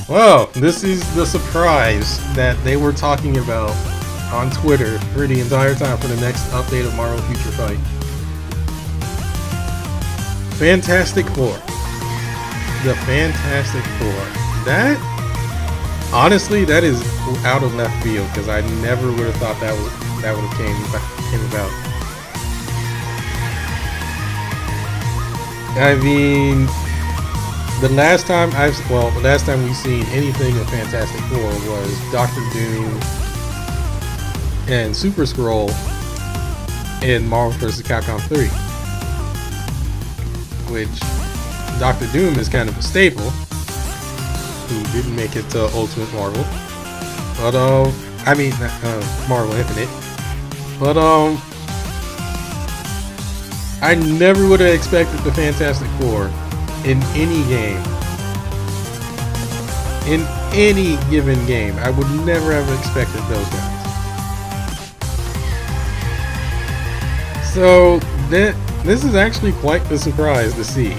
Well, this is the surprise that they were talking about on Twitter for the entire time for the next update of Marvel Future Fight. Fantastic Four. The Fantastic Four. That, honestly, that is out of left field because I never would have thought that would have came about. I mean, the last time we've seen anything of Fantastic Four was Doctor Doom and Super Skrull in Marvel vs. Capcom 3, which Doctor Doom is kind of a staple, who didn't make it to Ultimate Marvel, but Marvel Infinite, but I never would have expected the Fantastic Four in any game. In any given game, I would never have expected those guys. So this is actually quite the surprise to see.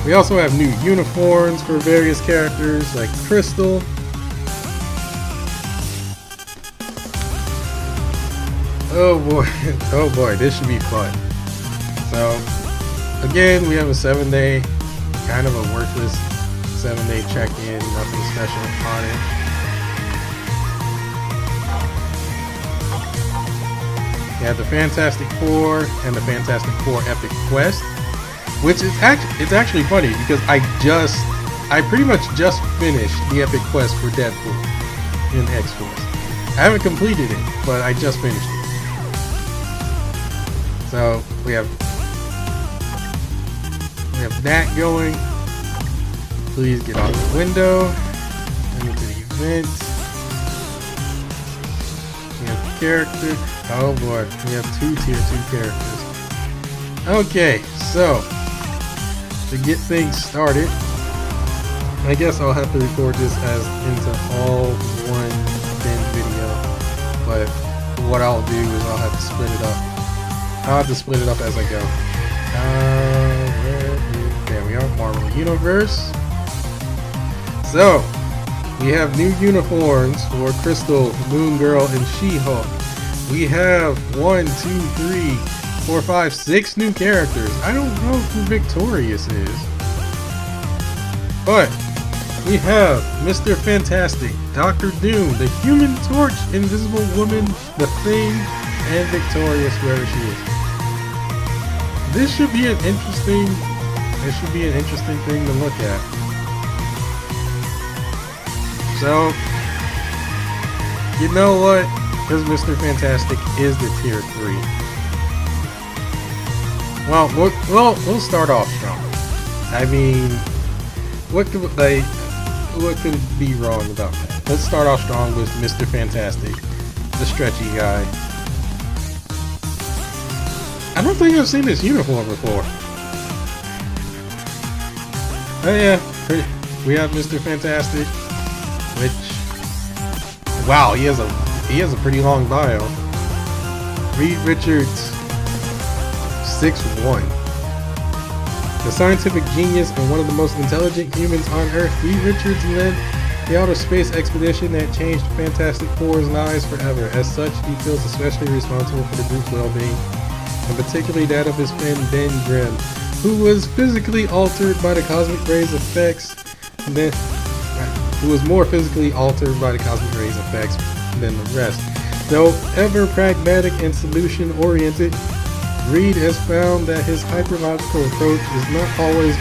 We also have new uniforms for various characters like Crystal. Oh boy, this should be fun. So again, we have a 7-day, kind of a worthless 7-day check-in, nothing special on it. We have the Fantastic Four and the Fantastic Four Epic Quest, which is actually funny because I pretty much just finished the Epic Quest for Deadpool in X-Force. I haven't completed it, but I just finished it. So we have that going. Please get off the window. Into the event. We have character. Oh boy, we have 2 tier 2 characters. Okay, so to get things started, I guess I'll have to record this as into all one binge video. But what I'll do is I'll have to split it up. I'll have to split it up as I go. There we are, Marvel Universe. So, we have new uniforms for Crystal, Moon Girl, and She-Hulk. We have 1, 2, 3, 4, 5, 6 new characters. I don't know who Victorious is. But, we have Mr. Fantastic, Doctor Doom, the Human Torch, Invisible Woman, The Thing, and Victorious wherever she is. This should be an interesting thing to look at. So, you know what? Because Mr. Fantastic is the tier 3. Well, we'll start off strong. I mean, what could be wrong about that? Let's start off strong with Mr. Fantastic, the stretchy guy. I don't think I've seen this uniform before. Oh yeah, we have Mr. Fantastic, which, wow, he has a pretty long bio. Reed Richards, 6'1". The scientific genius and one of the most intelligent humans on Earth, Reed Richards led the outer space expedition that changed Fantastic Four's lives forever. As such, he feels especially responsible for the group's well-being, and particularly that of his friend Ben Grimm, who was physically altered by the cosmic rays effects who was more physically altered by the cosmic rays effects than the rest. Though ever pragmatic and solution-oriented, Reed has found that his hyperlogical approach is not always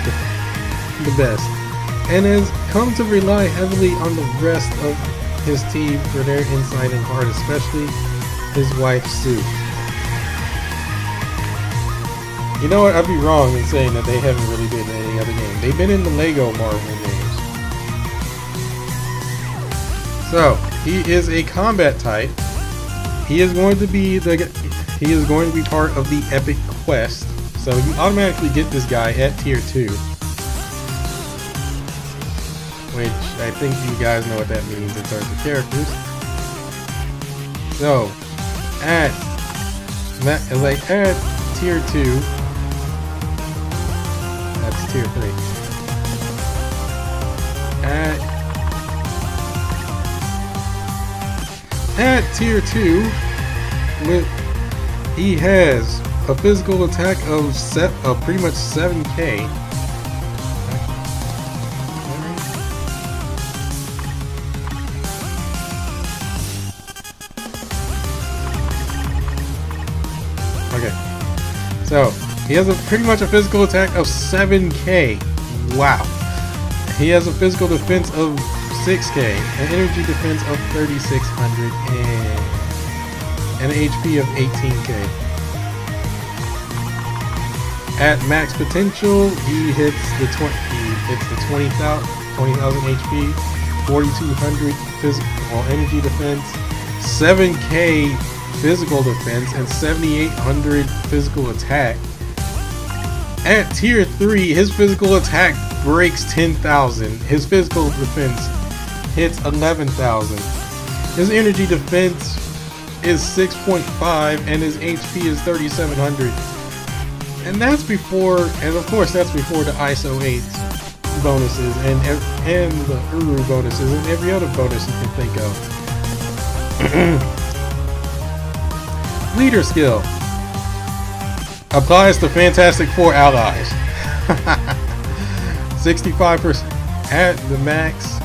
the best, and has come to rely heavily on the rest of his team for their insight and heart, especially his wife Sue. You know what, I'd be wrong in saying that they haven't really been in any other game. They've been in the Lego Marvel games. So, he is a combat type. He is going to be part of the Epic Quest. So you automatically get this guy at tier 2. Which I think you guys know what that means in terms of characters. So, at tier 2, that's tier 3. At tier 2, he has a physical attack of pretty much 7k. Okay, so he has pretty much a physical attack of 7k. Wow. He has a physical defense of 6k, an energy defense of 3600, and an HP of 18k. At max potential, he hits the 20,000 HP, 4200 physical energy defense, 7k physical defense, and 7800 physical attack. At tier 3, his physical attack breaks 10,000. His physical defense hits 11,000. His energy defense is 6.5, and his HP is 3,700. And that's before, and of course that's before the ISO 8 bonuses and the Uru bonuses and every other bonus you can think of. Leader skill applies to Fantastic Four allies. 65% at the max.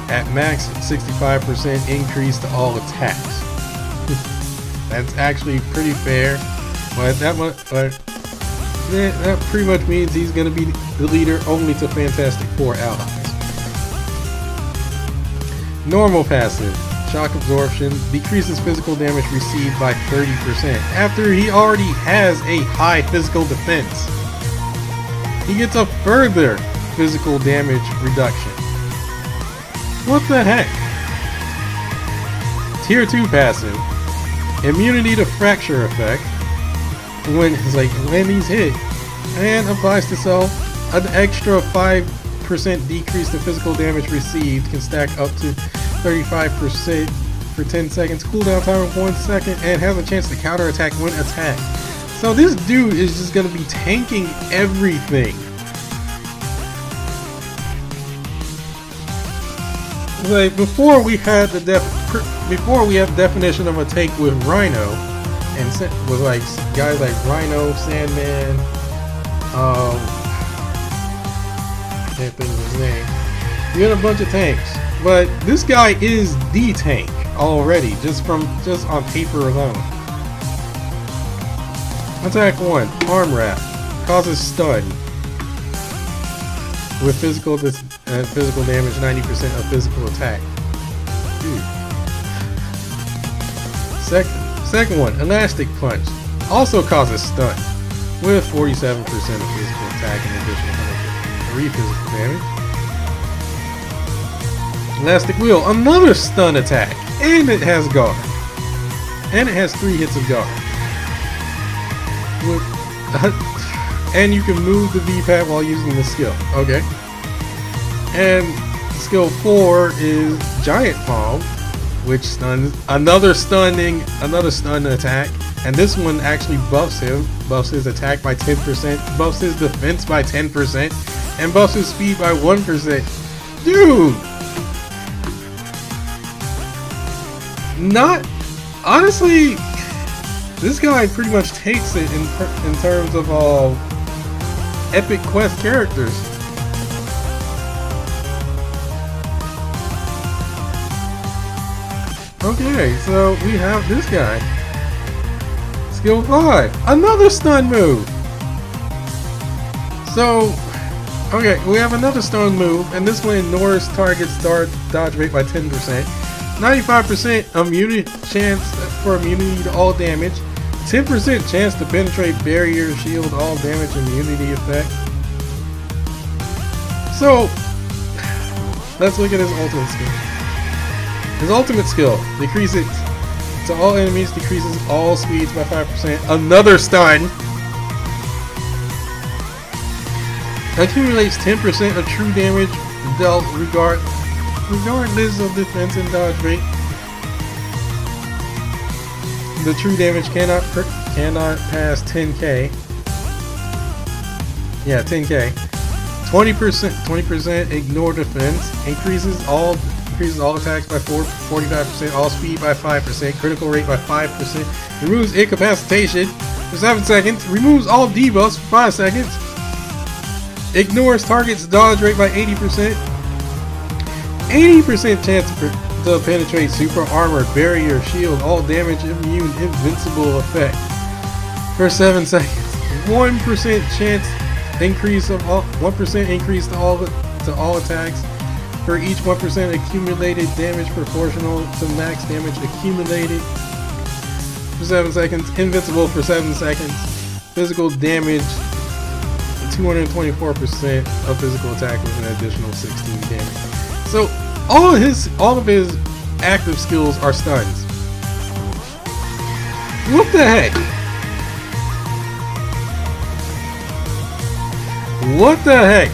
At max, 65% increase to all attacks. That's actually pretty fair, but that pretty much means he's going to be the leader only to Fantastic Four allies. Normal passive. Shock absorption decreases physical damage received by 30% after he already has a high physical defense. He gets a further physical damage reduction. What the heck? Tier 2 passive. Immunity to fracture effect. When he's hit, and applies to self. An extra 5% decrease to physical damage received can stack up to 35% for 10 seconds, cooldown time of 1 second, and has a chance to counterattack when attacked. So this dude is just going to be tanking everything. Like before we had the definition of a tank with Rhino, and with like guys like Rhino, Sandman, can't think of his name. We had a bunch of tanks. But this guy is the tank already, just on paper alone. Attack 1, Arm Wrap, causes stun with physical damage, 90% of physical attack. Dude. Second one, Elastic Punch, also causes stun with 47% of physical attack and additional 103 physical damage. Elastic Wheel, another stun attack, and it has guard, and it has 3 hits of guard. And you can move the V-pad while using the skill. Okay. And skill 4 is Giant Palm, which stuns another stun attack, and this one actually buffs his attack by 10%, buffs his defense by 10%, and buffs his speed by 1%. Dude! Honestly, this guy pretty much takes it in terms of all epic quest characters. Okay, so we have this guy. Skill 5, another stun move. So, okay, we have another stun move, and this one ignores target's dodge rate by 10%. 95% immunity chance for immunity to all damage, 10% chance to penetrate barrier, shield, all damage, immunity effect. So, let's look at his ultimate skill. His ultimate skill decreases to all enemies, decreases all speeds by 5%. Another stun. Accumulates 10% of true damage dealt regardless of defense and dodge rate. The true damage cannot pass 10k. Yeah, 10k. 20% ignore defense, increases all attacks by 45%, all speed by 5%, critical rate by 5%, removes incapacitation for 7 seconds, removes all debuffs for 5 seconds, ignores target's dodge rate by 80%, 80% chance to penetrate super armor, barrier, shield, all damage, immune, invincible effect for 7 seconds, 1% chance increase of 1% increase to all attacks for each 1% accumulated damage proportional to max damage accumulated for 7 seconds, invincible for 7 seconds, physical damage 224% of physical attack with an additional 16 damage. So all of his active skills are stuns. What the heck? What the heck?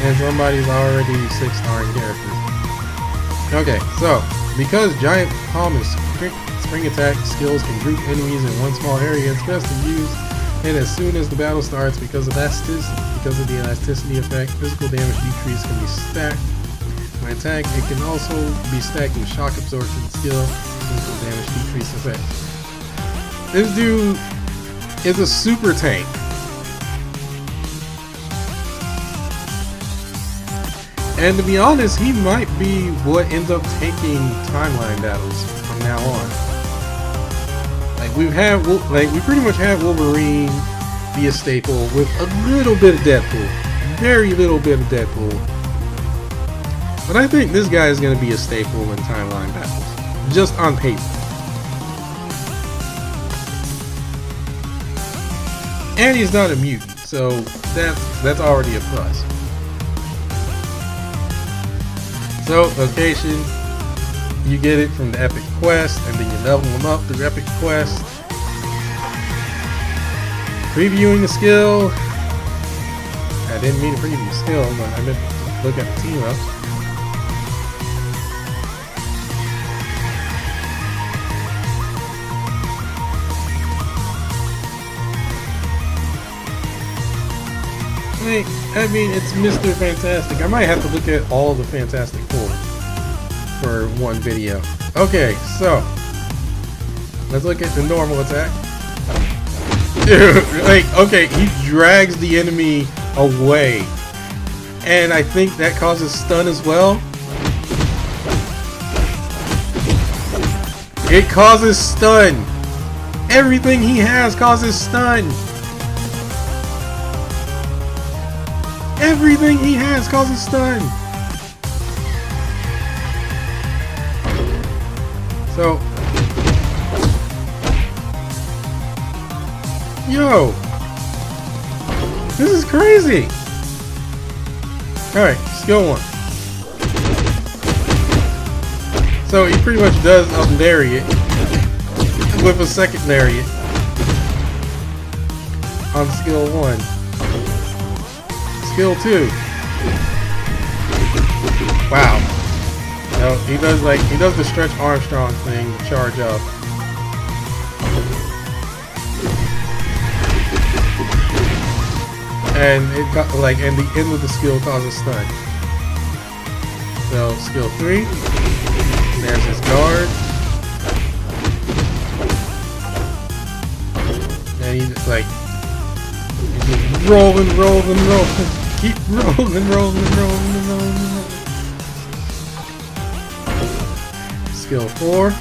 And somebody's already 6-starring characters. Okay, so because Giant Palm and Spring Attack skills can group enemies in one small area, it's best to use it as soon as the battle starts because of the elasticity effect. Physical damage decrease can be stacked. When attack, it can also be stacked with shock absorption skill. Physical damage decrease effect. This dude is a super tank. And to be honest, he might be what ends up taking timeline battles from now on. Like we pretty much have Wolverine be a staple with a little bit of Deadpool, very little bit of Deadpool. But I think this guy is going to be a staple in timeline battles, just on paper. And he's not a mutant, so that's already a plus. So, location, you get it from the Epic Quest, and then you level them up through Epic Quest. Previewing the skill. I didn't mean to preview the skill, but I meant to look at the team ups. I mean, it's Mr. Fantastic. I might have to look at all the Fantastic Four for one video. Okay, so let's look at the normal attack. Dude, like, okay, he drags the enemy away, and I think that causes stun as well. It causes stun. Everything he has causes stun. Everything he has causes stun. So, yo, this is crazy. Alright, skill 1. So he pretty much does a lariat with a second lariat on skill 1. Skill 2. Wow. No, he does the Stretch Armstrong thing, charge up. And and the end of the skill causes stun. So skill 3. There's his guard. And he's just rolling. Keep rolling. Skill 4.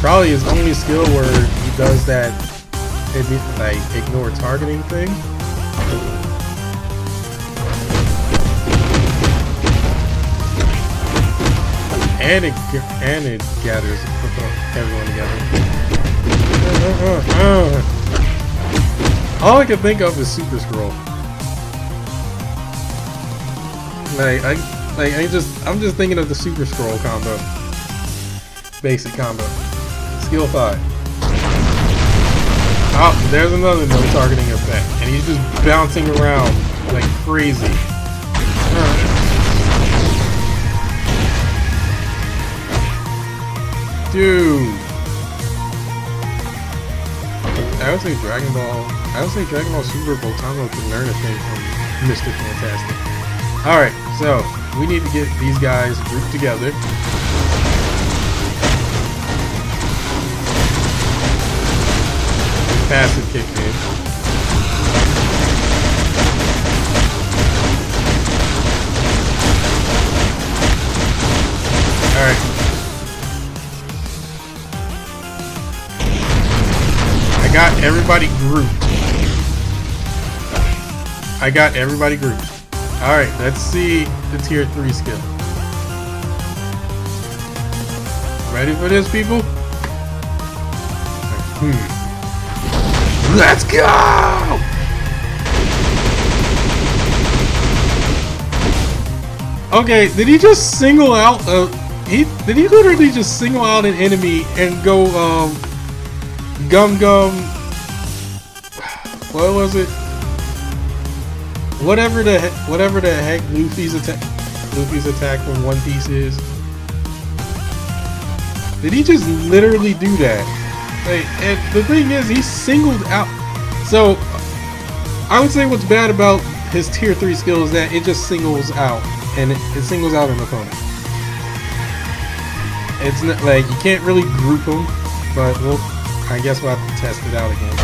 Probably his only skill where he does that ignore targeting thing. And it gathers everyone together. All I can think of is Super Scroll. I'm just thinking of the Super Scroll combo. Basic combo. Skill 5. Oh, there's another no targeting effect. And he's just bouncing around like crazy. Dude. I would say Dragon Ball. I would say Dragon Ball Super Voltamo can learn a thing from Mr. Fantastic. Alright, so we need to get these guys grouped together. Passive kicked in. Alright. I got everybody grouped. Alright, let's see the tier 3 skill. Ready for this, people? Let's go! Okay, did he just single out did he literally just single out an enemy and go Gum what was it? Whatever the heck Luffy's attack from One Piece is. Did he just literally do that? Like, and the thing is, he singled out. So I would say what's bad about his tier 3 skill is that it just singles out, and it singles out an opponent. It's not like you can't really group them, but I guess we'll have to test it out again.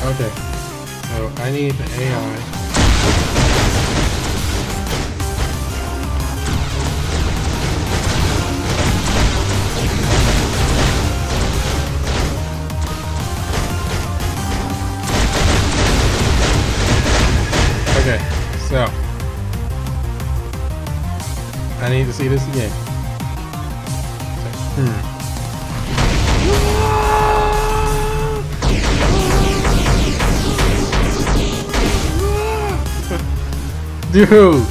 Okay, so I need the AI. Okay, so I need to see this again. Dude.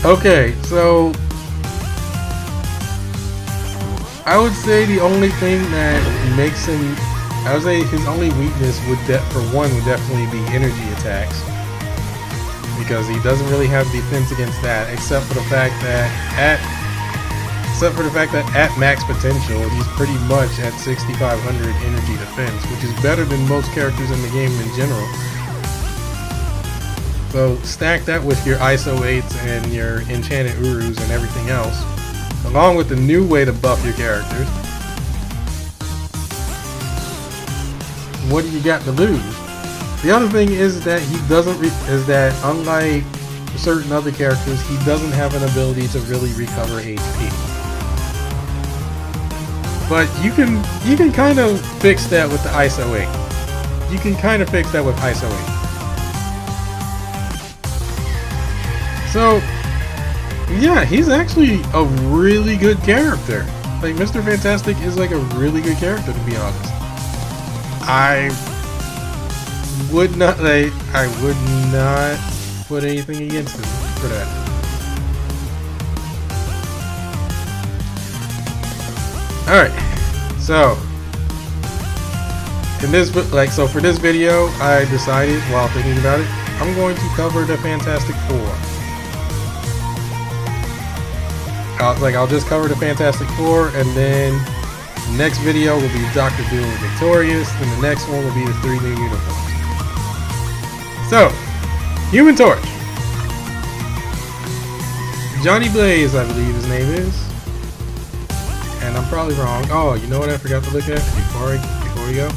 Okay, so I would say the only thing that makes him, I would say his only weakness would definitely be energy attacks, because he doesn't really have defense against that, except for the fact that at max potential, he's pretty much at 6,500 energy defense, which is better than most characters in the game in general. So stack that with your ISO 8s and your enchanted Urus and everything else, along with the new way to buff your characters. What do you got to lose? The other thing is that unlike certain other characters, he doesn't have an ability to really recover HP. But you can kind of fix that with the ISO 8. You can kind of fix that with ISO 8. So, yeah, he's actually a really good character. Like, Mr. Fantastic is like a really good character, to be honest. I would not put anything against him for that. Alright, so for this video, I decided while thinking about it, I'm going to cover the Fantastic Four. I'll just cover the Fantastic Four, and then the next video will be Dr. Doom and Victorious, and the next one will be the 3 new uniforms. So, Human Torch. Johnny Blaze, I believe his name is. And I'm probably wrong. Oh, you know what I forgot to look at before we go?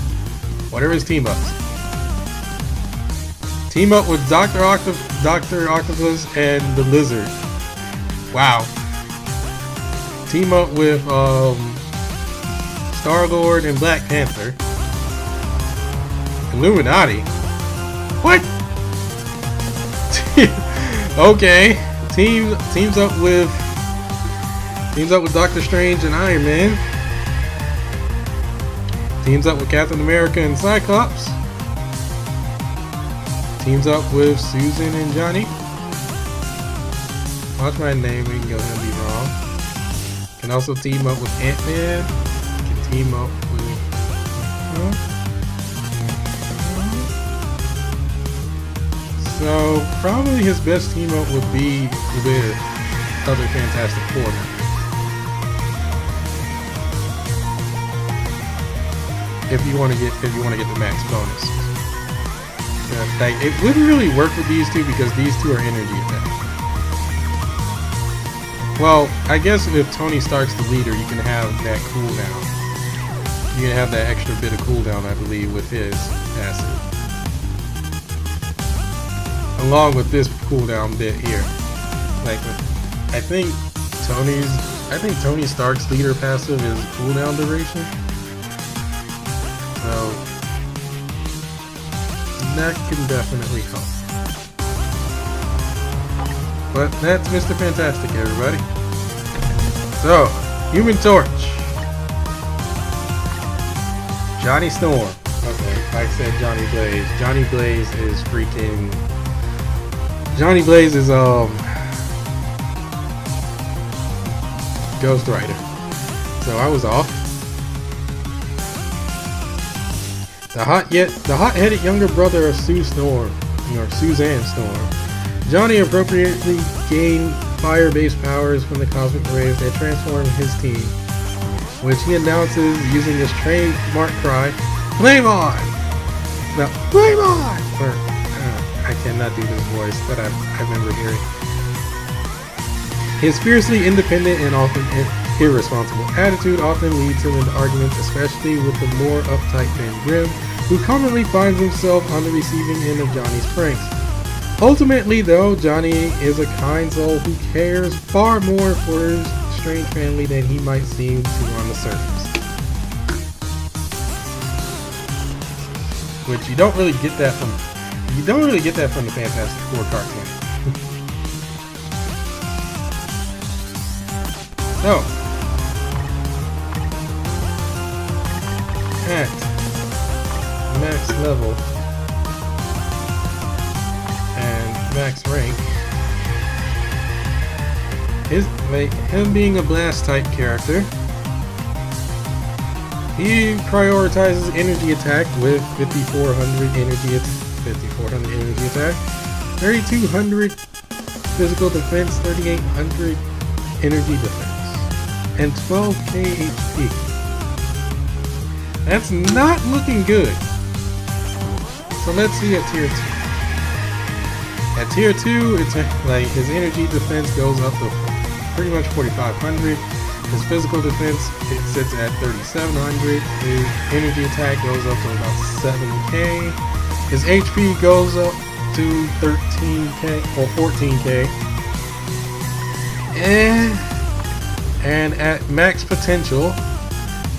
What are his team-ups? Team up with Dr. Octopus and the Lizard. Wow. Team up with Star-Lord and Black Panther. Illuminati. What? Okay. Teams up with Doctor Strange and Iron Man. Teams up with Captain America and Cyclops. Teams up with Susan and Johnny. Watch my name, we can go ahead and be wrong. Can also team up with Ant-Man. Can team up with... So, probably his best team up would be with other Fantastic Four members. If you want to get the max bonus. Yeah, like, it wouldn't really work with these two because these two are energy attacks. Well, I guess if Tony Stark's the leader, you can have that cooldown. You can have that extra bit of cooldown, I believe, with his passive. Along with this cooldown bit here. Like, I think Tony Stark's leader passive is cooldown duration. So that can definitely help. But that's Mr. Fantastic, everybody. So, Human Torch. Johnny Storm. Okay, I said Johnny Blaze. Johnny Blaze is freaking... Johnny Blaze is, Ghost Rider. So I was off. The hot-headed younger brother of Sue Storm, or Suzanne Storm. Johnny appropriately gained fire-based powers from the cosmic rays that transformed his team, which he announces using his trademark cry, "Flame on!" Now, flame on! Or, I cannot do this voice that I remember hearing. His fiercely independent and often irresponsible attitude often leads him into arguments, especially with the more uptight Ben Grimm, who commonly finds himself on the receiving end of Johnny's pranks. Ultimately, though, Johnny is a kind soul who cares far more for his strange family than he might seem to on the surface. Which you don't really get that from the Fantastic Four cartoon. So, at max level and max rank, him being a blast type character, he prioritizes energy attack with 5400 energy attack, 3200 physical defense, 3800 energy defense, and 12k HP. That's not looking good. So let's see at tier 2. At tier 2, it's like his energy defense goes up to pretty much 4500. His physical defense, it sits at 3700. His energy attack goes up to about 7k. His HP goes up to 13k or 14k. And at max potential,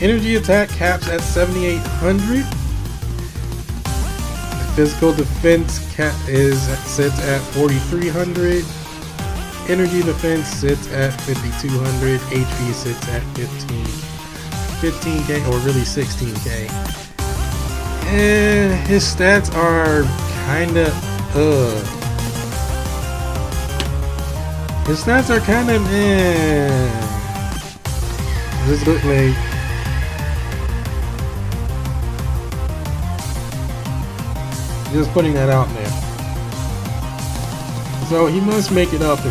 energy attack caps at 7800. Physical defense sits at 4300. Energy defense sits at 5200. HP sits at 15k, or really 16k. And his stats are kinda His stats are kind of Just look like just putting that out there. So he must make it up.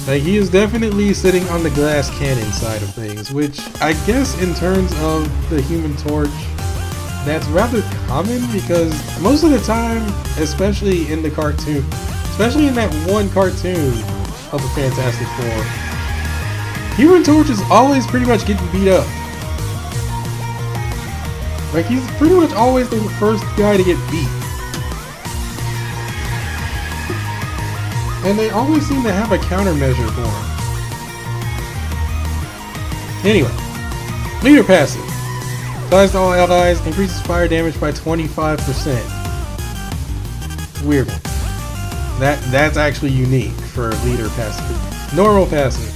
Like, he is definitely sitting on the glass cannon side of things, which I guess in terms of the Human Torch, that's rather common because most of the time, especially in the cartoon, especially in that one cartoon of the Fantastic Four, Human Torch is always pretty much getting beat up. Like, he's pretty much always the first guy to get beat. And they always seem to have a countermeasure for him. Anyway, leader passive. Applies to all allies, increases fire damage by 25%. Weird one. That's actually unique for leader passive. Normal passive.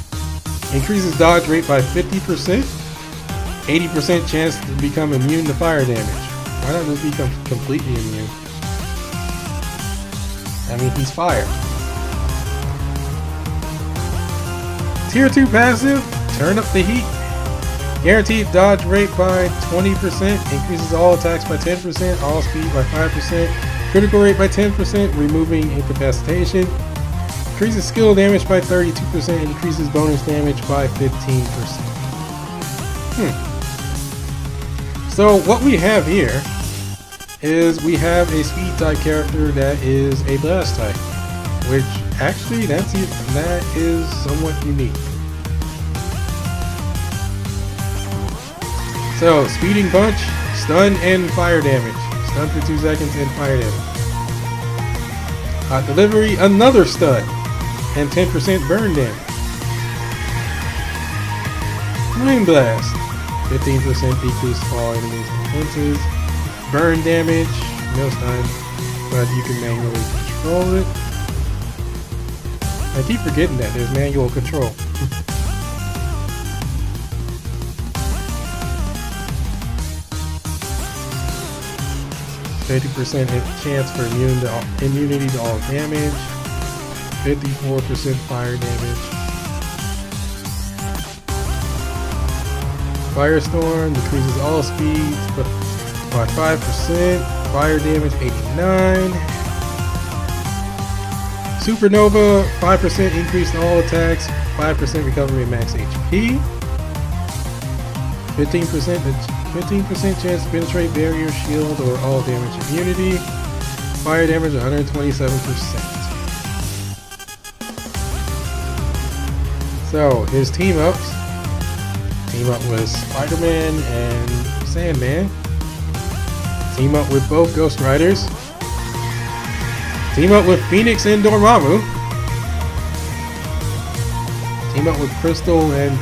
Increases dodge rate by 50%. 80% chance to become immune to fire damage. Why not just become completely immune? I mean, he's fire. Tier 2 passive, Turn up the heat. Guaranteed dodge rate by 20%. Increases all attacks by 10%. All speed by 5%. Critical rate by 10%. Removing incapacitation. Increases skill damage by 32%. Increases bonus damage by 15%. So what we have here is we have a speed type character that is a blast type, which actually that is somewhat unique. So speeding punch, stun and fire damage. Stun for 2 seconds and fire damage. Hot delivery, another stun and 10% burn damage. Flame blast, 15% decrease to all enemies' defenses. Burn damage, no stun, but you can manually control it. I keep forgetting that there's manual control. 50% chance for immunity to all damage. 54% fire damage. Firestorm decreases all speeds by 5%. Fire damage 89. Supernova, 5% increase to all attacks. 5% recovery and max HP. 15% chance to penetrate barrier, shield, or all damage immunity. Fire damage 127%. So his team ups. Team up with Spider-Man and Sandman. Team up with both Ghost Riders. Team up with Phoenix and Dormammu. Team up with Crystal and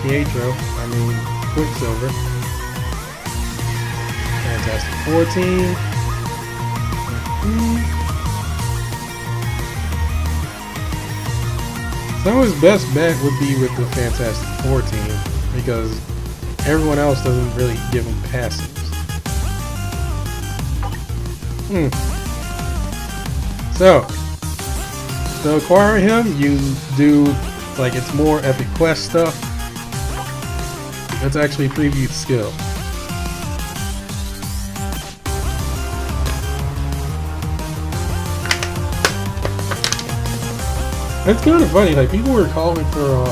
Quicksilver. Fantastic Four team. So his best bet would be with the Fantastic Four team because everyone else doesn't really give him passives. So, to acquire him, you do, like, it's more epic quest stuff. Let's actually preview the skill. It's kind of funny, like, people were calling for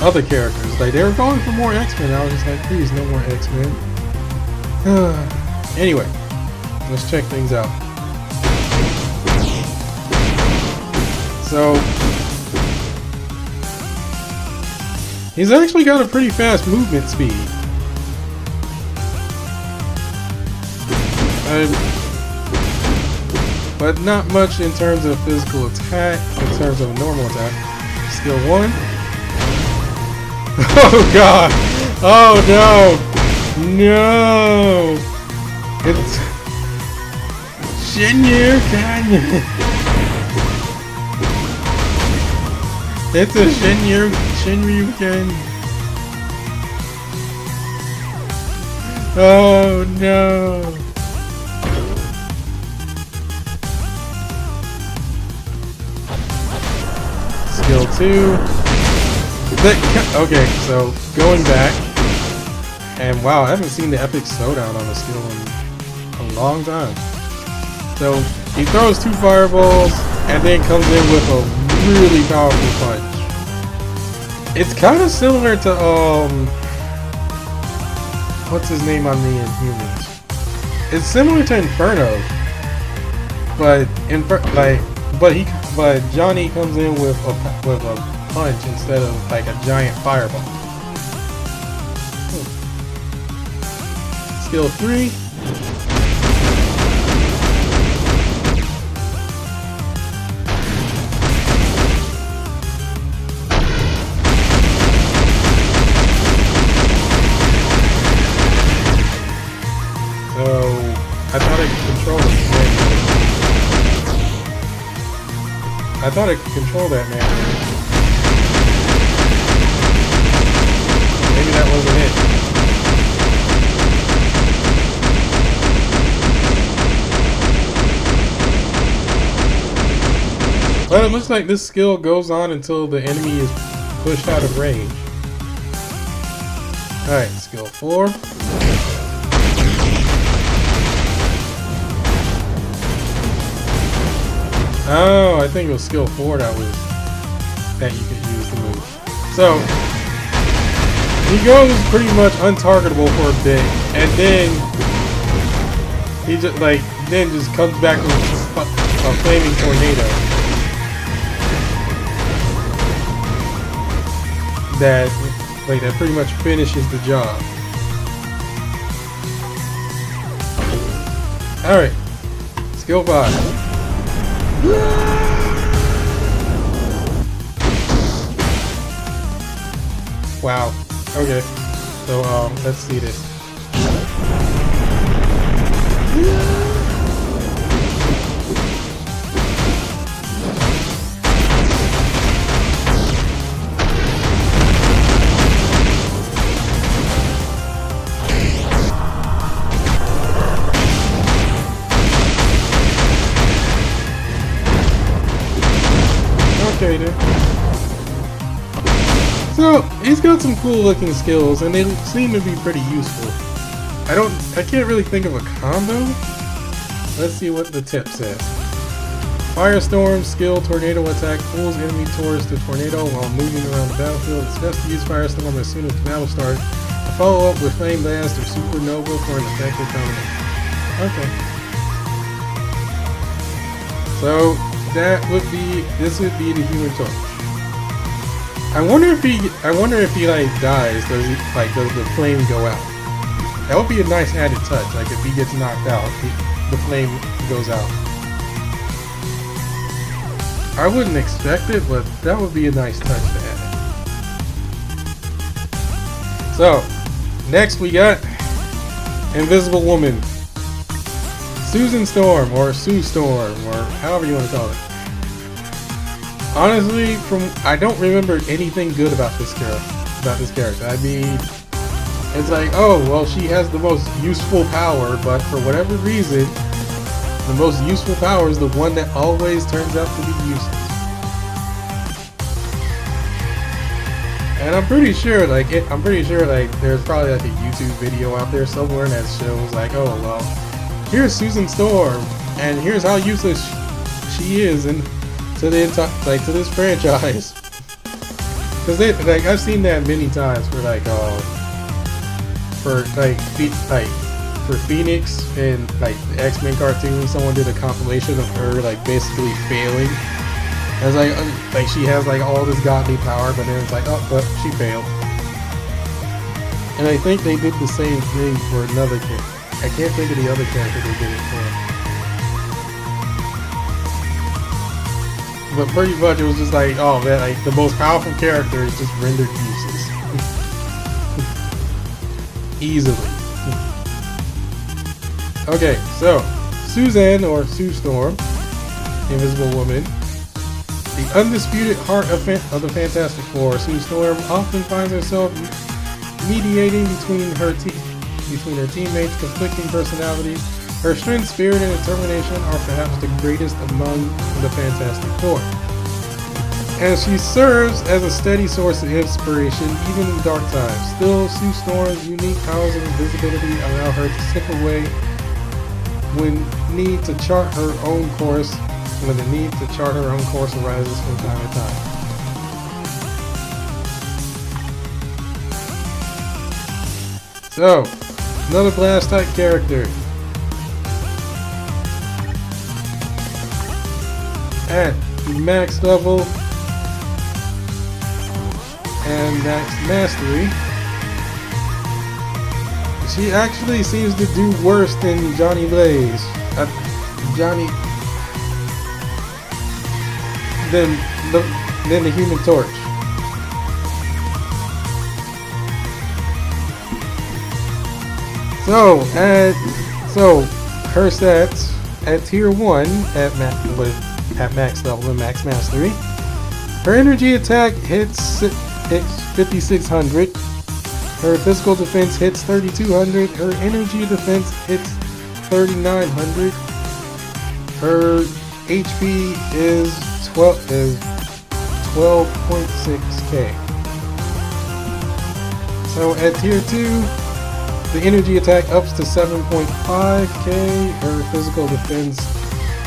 other characters. Like, they were calling for more X-Men. I was just like, please, no more X-Men. Anyway, let's check things out. So, he's actually got a pretty fast movement speed. But not much in terms of physical attack, in terms of normal attack. Skill 1. Oh god! Oh no! No! It's Shinryu Canyon! It's a Shinryu Canyon! Oh no! Skill 2. Okay, so going back, and wow, I haven't seen the epic slowdown on the skill in a long time. So he throws 2 fireballs and then comes in with a really powerful punch. It's kind of similar to what's his name on the Inhumans? It's similar to Inferno, but but Johnny comes in with a punch instead of like a giant fireball. Skill 3. So I thought I could control it. I thought I could control that man. Maybe that wasn't it. But it looks like this skill goes on until the enemy is pushed out of range. Alright, skill 4. Oh, I think it was skill 4 that you could use to move. So he goes pretty much untargetable for a bit, and then he just comes back with a flaming tornado that pretty much finishes the job. All right, skill 5. Wow. Okay. So let's see this. Okay then. So he's got some cool looking skills and they seem to be pretty useful. I can't really think of a combo. Let's see what the tip says. Firestorm skill, tornado attack, pulls enemy towards the tornado while moving around the battlefield. It's best to use Firestorm as soon as the battle starts. To follow up with Flame Blast or Supernova for an effective combination. Okay. So this would be the Human Torch. I wonder if he like dies, does the flame go out? That would be a nice added touch, like if he gets knocked out, the flame goes out. I wouldn't expect it, but that would be a nice touch to add. So, next we got Invisible Woman. Susan Storm, or Sue Storm, or however you want to call it. Honestly, I don't remember anything good about this character. I mean, it's like, oh, well, she has the most useful power, but for whatever reason, the most useful power is the one that always turns out to be useless. And I'm pretty sure there's probably like a YouTube video out there somewhere that shows like, oh, well, here's Susan Storm, and here's how useless she is, and to this franchise, because I've seen that many times for for Phoenix and like the X-Men cartoon. Someone did a compilation of her like basically failing. It's like she has like all this godly power, but then it's like, oh, but she failed. And I think they did the same thing for another character. I can't think of the other character they did it for. But pretty much it was just like, oh man, like the most powerful character is just rendered useless. Easily. Okay, so Suzanne, or Sue Storm, Invisible Woman, the undisputed heart of the Fantastic Four. Sue Storm often finds herself mediating between her teammates' conflicting personalities. Her strength, spirit, and determination are perhaps the greatest among the Fantastic Four. And she serves as a steady source of inspiration even in dark times. Still, Sue Storm's unique powers of invisibility allow her to slip away when the need to chart her own course arises from time to time. So, another blast type character. At max level and max mastery, she actually seems to do worse than Johnny Blaze. Than the Human Torch. So her stats at tier 1 at max level and max mastery. Her energy attack hits 5,600. Her physical defense hits 3,200. Her energy defense hits 3,900. Her HP is 12.6k. So at tier 2, the energy attack ups to 7.5k, her physical defense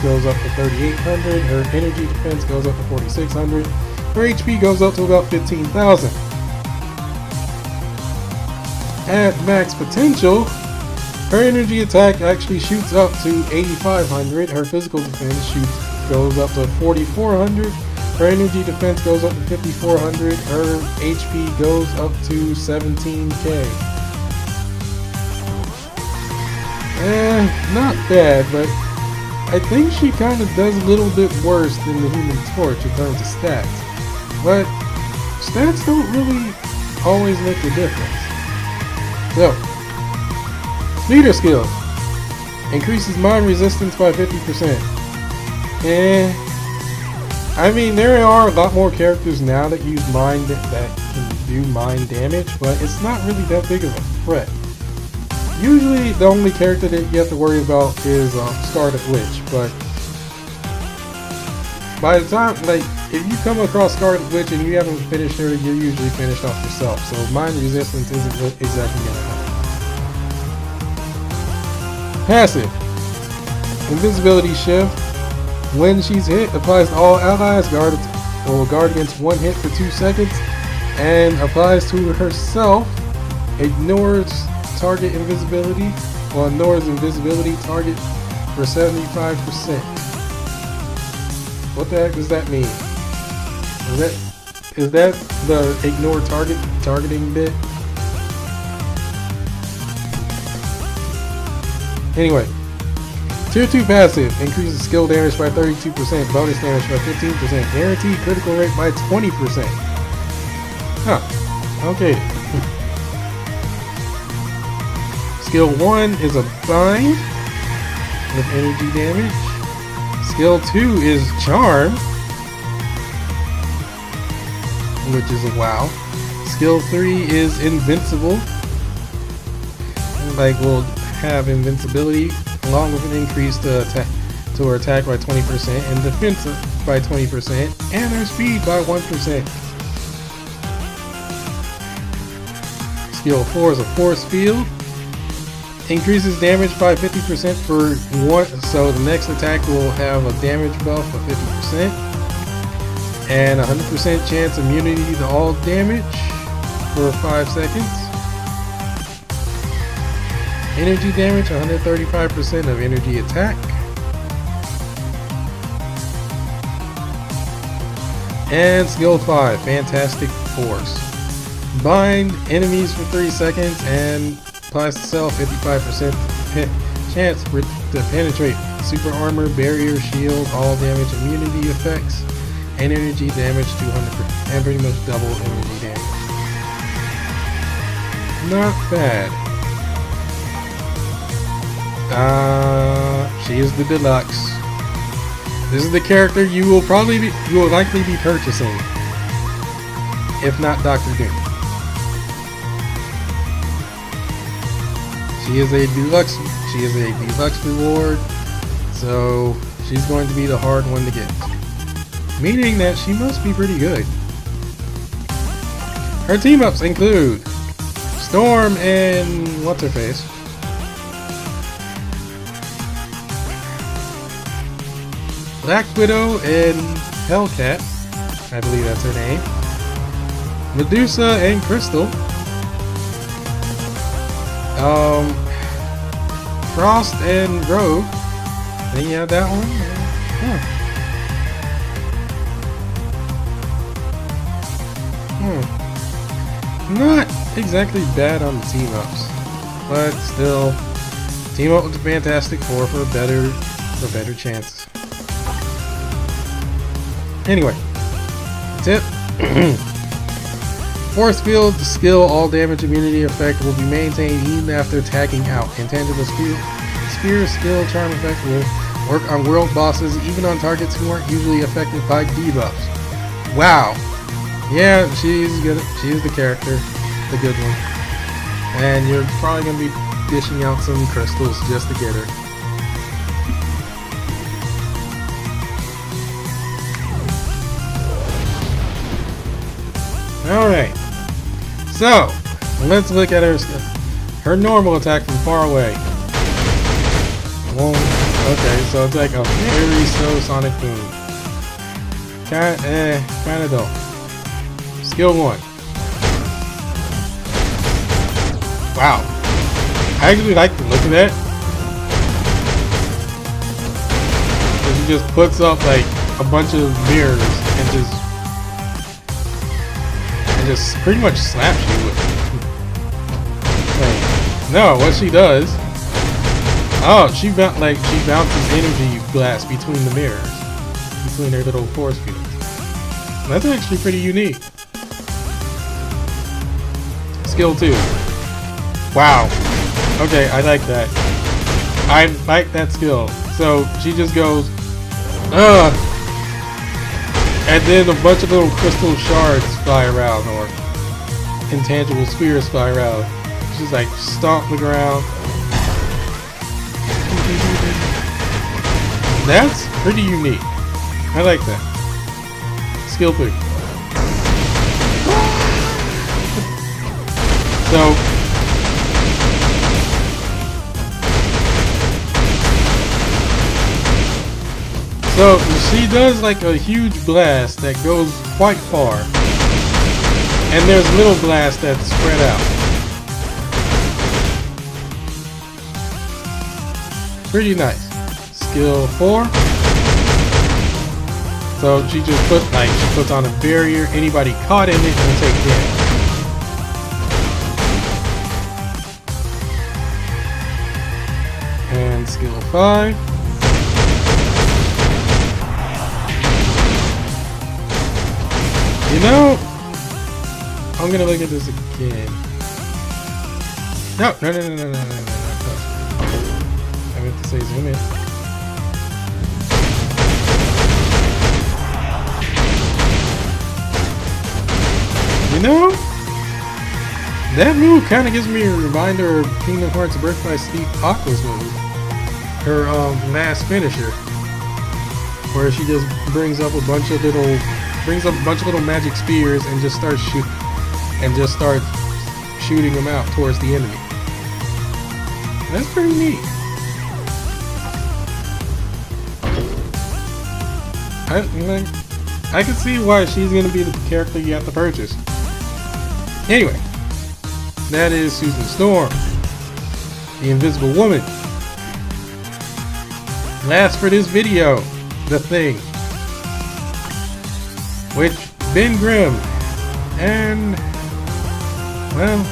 goes up to 3800, her energy defense goes up to 4600, her HP goes up to about 15,000. At max potential, her energy attack actually shoots up to 8500, her physical defense goes up to 4400, her energy defense goes up to 5400, her HP goes up to 17k. Not bad, but I think she kind of does a little bit worse than the Human Torch in terms of stats. But stats don't really always make a difference. So, leader skill. Increases mind resistance by 50%. I mean, there are a lot more characters now that use mind that can do mind damage, but it's not really that big of a threat. Usually, the only character that you have to worry about is Scarlet Witch, but by the time, like, if you come across Scarlet Witch and you haven't finished her, you're usually finished off yourself, so mind resistance isn't exactly gonna help. Passive. Invisibility shift. When she's hit, applies to all allies, guard against one hit for 2 seconds, and applies to herself, ignores target invisibility, or ignores invisibility target for 75%. What the heck does that mean? Is that the ignore targeting bit? Anyway. Tier 2 passive increases skill damage by 32%, bonus damage by 15%, guaranteed critical rate by 20%. Huh. Okay. Skill 1 is a bind with energy damage. Skill 2 is charm, which is a wow. Skill 3 is invincible. Like, we'll have invincibility along with an increase to her attack by 20% and defense by 20% and her speed by 1%. Skill 4 is a force field. Increases damage by 50% for one, so the next attack will have a damage buff of 50% and 100% chance immunity to all damage for 5 seconds. Energy damage, 135% of energy attack. And skill 5, Fantastic Force. Bind enemies for 3 seconds and applies to self 55% chance to penetrate super armor, barrier, shield, all damage, immunity effects, and energy damage 200%, and pretty much double energy damage. Not bad. She is the deluxe. This is the character you will likely be purchasing, if not Dr. Doom. She is a deluxe reward, so she's going to be the hard one to get. Meaning that she must be pretty good. Her team ups include Storm and what's her face? Black Widow and Hellcat, I believe that's her name. Medusa and Crystal. Frost and Rogue. Then you have that one. Not exactly bad on the team ups, but still, team up with the Fantastic Four for better chances. Anyway, tip. Force field skill, all damage immunity effect will be maintained even after tagging out. Intangible spear skill charm effect will work on world bosses even on targets who aren't usually affected by debuffs. Wow. Yeah, she's good. She's the character, the good one. And you're probably going to be dishing out some crystals just to get her. Alright, so Let's look at her normal attack from far away. Boom. Okay, so it's like a very slow sonic boom. Kinda dull. Skill 1. Wow. I actually like the look of that. She just puts up like a bunch of mirrors and just pretty much slaps you with it. Wait, no, what she does? Oh, she bounces energy blasts between the mirrors, between their little force fields. That's actually pretty unique. Skill 2. Wow. Okay, I like that. I like that skill. So she just goes, and then a bunch of little crystal shards fly around, or intangible spheres fly around. She's like stomp the ground. That's pretty unique. I like that. Skill 3. So she does like a huge blast that goes quite far, and there's little blasts that spread out. Pretty nice. Skill 4. So she just puts on a barrier. Anybody caught in it will take damage. And skill 5. You know, I'm gonna look at this again. No. I meant to say zoom in. You know, that move kind of gives me a reminder of Kingdom Hearts Birth by Sleep Aqua's move. Her last finisher, where she just brings up a bunch of little magic spears and just starts shooting them out towards the enemy. That's pretty neat. I can see why she's gonna be the character you have to purchase. Anyway, that is Susan Storm, the Invisible Woman. Last for this video, the Thing, which Ben Grimm, and well,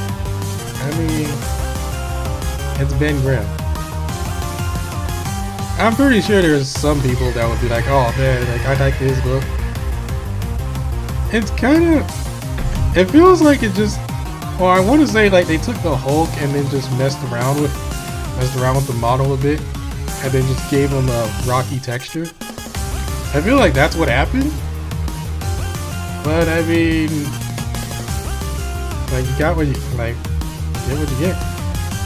I mean, it's Ben Grimm. I'm pretty sure there's some people that would be like, oh man, like I like this book. It's kind of, it feels like it just, well, I want to say like they took the Hulk and then just messed around with the model a bit, and then just gave him a rocky texture. I feel like that's what happened. But I mean, like you got what you like, get what you get.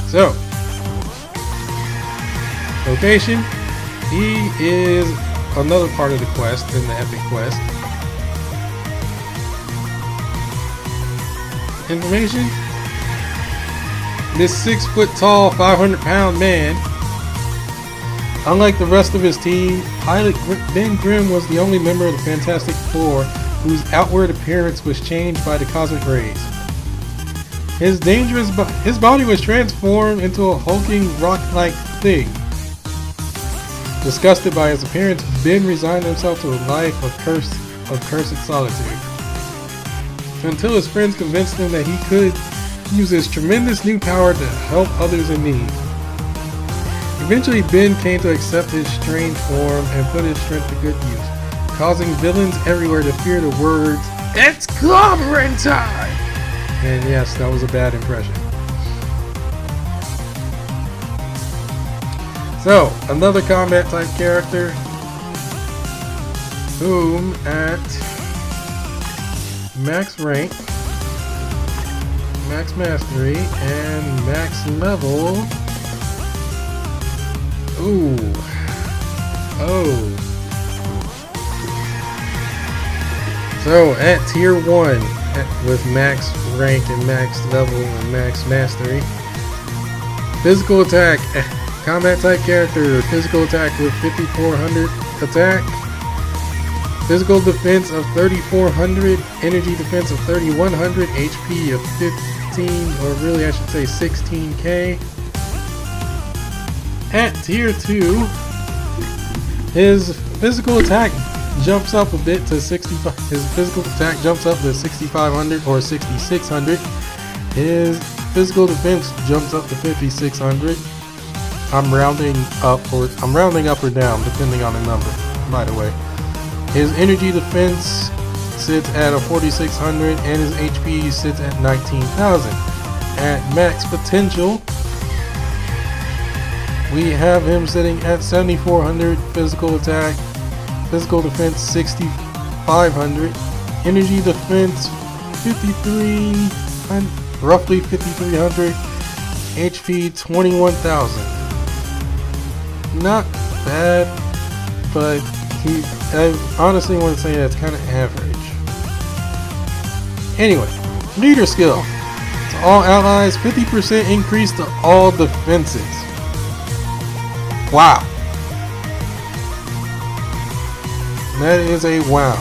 So, location. He is another part of the quest in the epic quest. Information. This 6-foot-tall, 500-pound man, unlike the rest of his team, pilot Ben Grimm was the only member of the Fantastic Four whose outward appearance was changed by the cosmic rays. His body was transformed into a hulking rock-like thing. Disgusted by his appearance, Ben resigned himself to a life of cursed solitude, until his friends convinced him that he could use his tremendous new power to help others in need. Eventually, Ben came to accept his strange form and put his strength to good use, causing villains everywhere to fear the words, "It's clobbering time!" And yes, that was a bad impression. So, another combat type character, whom at max rank, max mastery, and max level. So at tier 1, with max rank and max level and max mastery. Physical attack, combat type character, physical attack with 5400 attack, physical defense of 3400, energy defense of 3100, HP of 15, or really I should say 16k. At tier 2, his physical attack jumps up a bit to 65. His physical attack jumps up to 6500 or 6600. His physical defense jumps up to 5600. I'm rounding up or down depending on the number, by the way. His energy defense sits at a 4600 and his HP sits at 19,000. At max potential, we have him sitting at 7400 physical attack, physical defense 6500, energy defense 5300, roughly 5300, HP 21,000. Not bad, but I honestly want to say that's kind of average. Anyway, leader skill. To all allies, 50% increase to all defenses. Wow. That is a wow.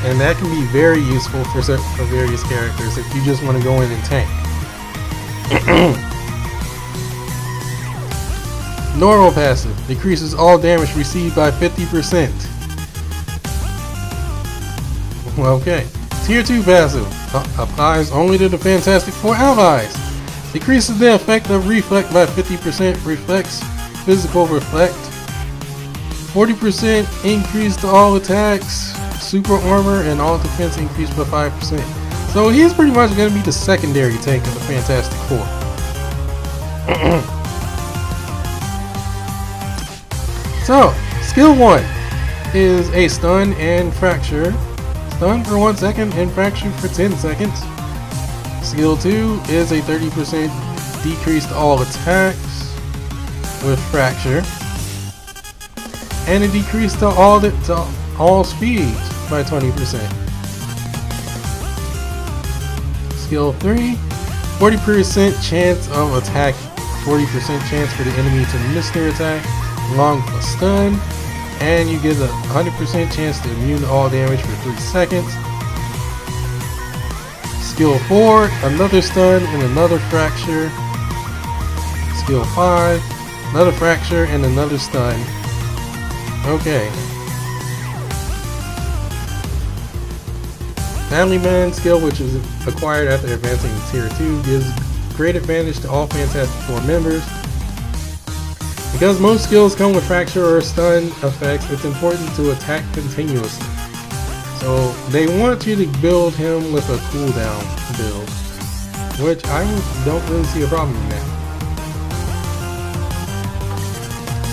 And that can be very useful for various characters if you just want to go in and tank. Normal passive decreases all damage received by 50%. Okay. Tier 2 passive applies only to the Fantastic Four allies. Decreases the effect of reflect by 50%. Reflects physical reflect. 40% increase to all attacks, super armor, and all defense increase by 5%. So he's pretty much going to be the secondary tank of the Fantastic Four. So, skill 1 is a stun and fracture. Stun for 1 second and fracture for 10 seconds. Skill 2 is a 30% decrease to all attacks with fracture. And a decrease to all speeds by 20%. Skill 3, 40% chance of attack, 40% chance for the enemy to miss their attack, along with a stun, and you get a 100% chance to immune to all damage for 3 seconds. Skill 4, another stun and another fracture. Skill 5, another fracture and another stun. Okay. Family Man skill, which is acquired after advancing to tier 2, gives great advantage to all Fantastic Four members. Because most skills come with fracture or stun effects, it's important to attack continuously. So they want you to build him with a cooldown build, which I don't really see a problem in that.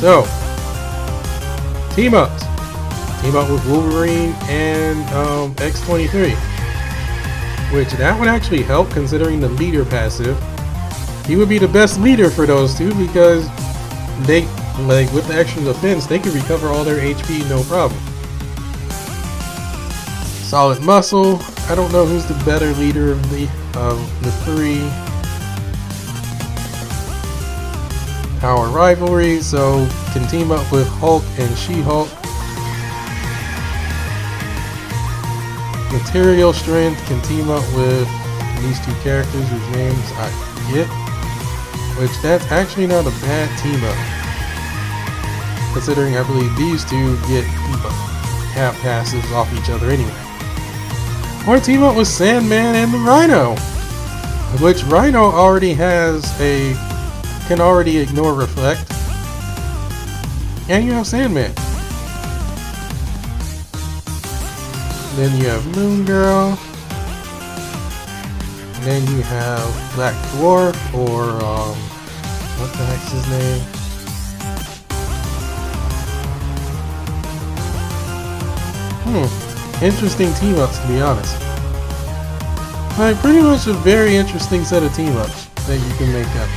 So, team ups. Team up with Wolverine and X-23, which that would actually help considering the leader passive. He would be the best leader for those two because they, like, with the extra defense, they can recover all their HP no problem. Solid Muscle. I don't know who's the better leader of the three. Power Rivalry, so can team up with Hulk and She-Hulk. Material Strength can team up with these two characters whose names I forget. Which that's actually not a bad team up, considering I believe these two get half passives off each other anyway. Or team up with Sandman and the Rhino, which Rhino already has can already ignore reflect, and you have Sandman. Then you have Moon Girl. And then you have Black Dwarf, or what the heck's his name? Interesting team ups, to be honest. Like, pretty much a very interesting set of team ups that you can make up.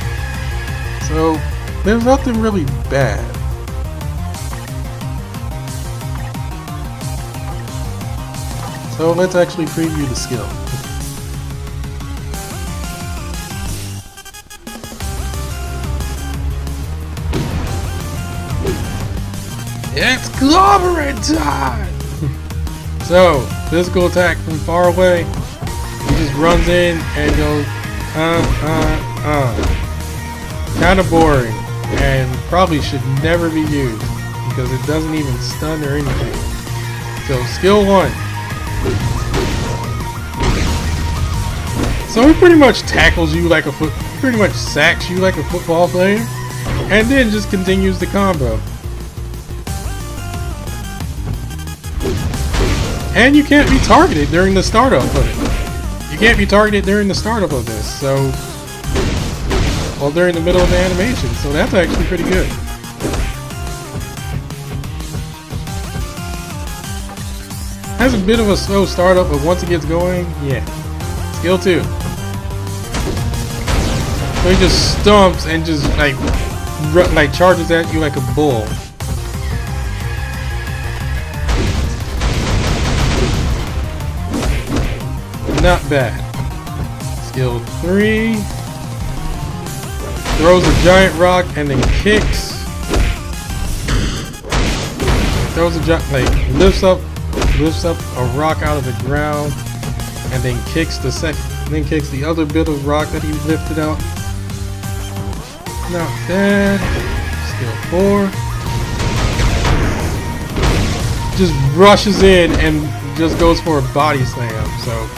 So there's nothing really bad. So let's actually preview the skill. It's clobbering time! So, physical attack from far away. He just runs in and goes, Kind of boring, and probably should never be used because it doesn't even stun or anything. So, skill 1. So, it pretty much tackles you like pretty much sacks you like a football player, and then just continues the combo. And you can't be targeted during the startup of it. You can't be targeted during the startup of this, so... Well, during the middle of the animation, so that's actually pretty good. Has a bit of a slow startup, but once it gets going, yeah. Skill 2. So he just stumps and just like charges at you like a bull. Not bad. Skill 3. Throws a giant rock and then kicks. Throws a lifts up a rock out of the ground and then kicks the other bit of rock that he lifted out. Not bad. Skill 4. Just rushes in and just goes for a body slam. So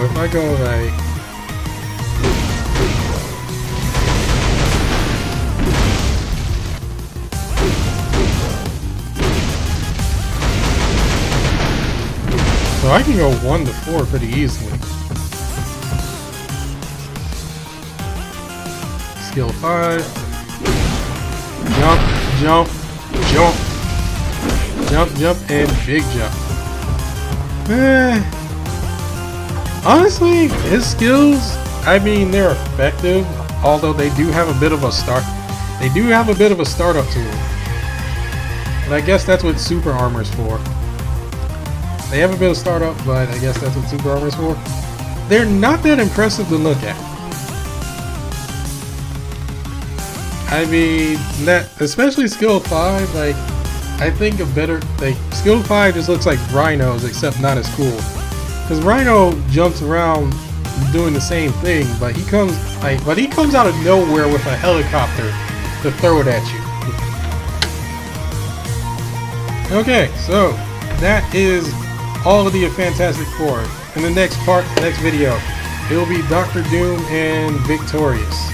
if I go like... So I can go 1 to 4 pretty easily. Skill 5. Jump, jump, jump. Jump, jump, and big jump. Honestly, his skills, I mean, they're effective, although they do have a bit of a startup to them. But I guess that's what super armor's for. They have a bit of startup, but I guess that's what super armor's for. They're not that impressive to look at. I mean, especially skill 5, like, I think skill 5 just looks like Rhino's, except not as cool. Because Rhino jumps around doing the same thing, but he comes out of nowhere with a helicopter to throw it at you. Okay, so that is all of the Fantastic Four. In the next video, it will be Dr. Doom and Victorious.